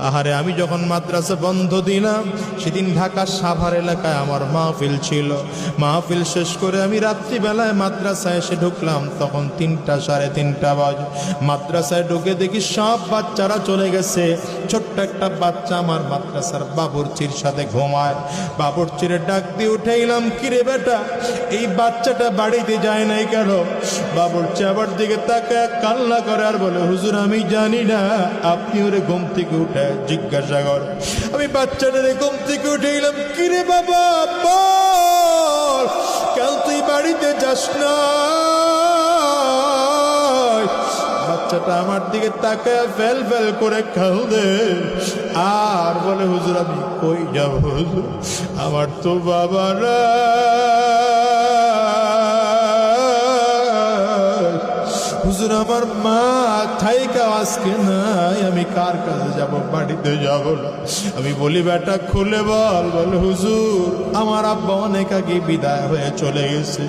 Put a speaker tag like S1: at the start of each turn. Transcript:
S1: আহারে আমি যখন মাদ্রাসা বন্ধ দিলাম সেদিন ঢাকা সাভার এলাকায় আমার মাহফিল ছিল। মাহফিল শেষ করে আমি রাত্রিবেলায় মাদ্রাসায় এসে ঢুকলাম, তখন 3টা সাড়ে 3টা বাজে। মাদ্রাসায় ঢুকে দেখি সব বাচ্চারা চলে গেছে, ছোট্ট একটা বাচ্চা আমার মাদ্রাসার বাবুর্চির সাথে ঘুমায়। বাবুর্চিরে ডাক দিয়ে উঠাইলাম, কিরে বেটা এই বাচ্চাটা বাড়িতে যায় নাই কেন? বাবুর্চি আবার দিকে তাকায় কান্না করে আর বলে, হুজুর আমি জানি না, আপনি ওরে ঘুম থেকে উঠে জিজ্ঞাসা কর। আমি বাচ্চাটারে ঘুম থেকে উঠাইলাম, কিরে বাবা বল, কাল তুই বাড়িতে যাস না? বাচ্চাটা আমার দিকে তাকায় ফেল ফেল করে কাঁদে আর বলে, হুজুর আমি কই যাব হুজুর, আমার তো বাবা না, হুজুর আমার মা থাইকা আজকে নাই, আমি কার কাছে যাব, বাড়িতে যাব না। আমি বলি বেটা খুলে বল। বলে হুজুর আমার আব্বা অনেক আগে বিদায় হয়ে চলে গেছে।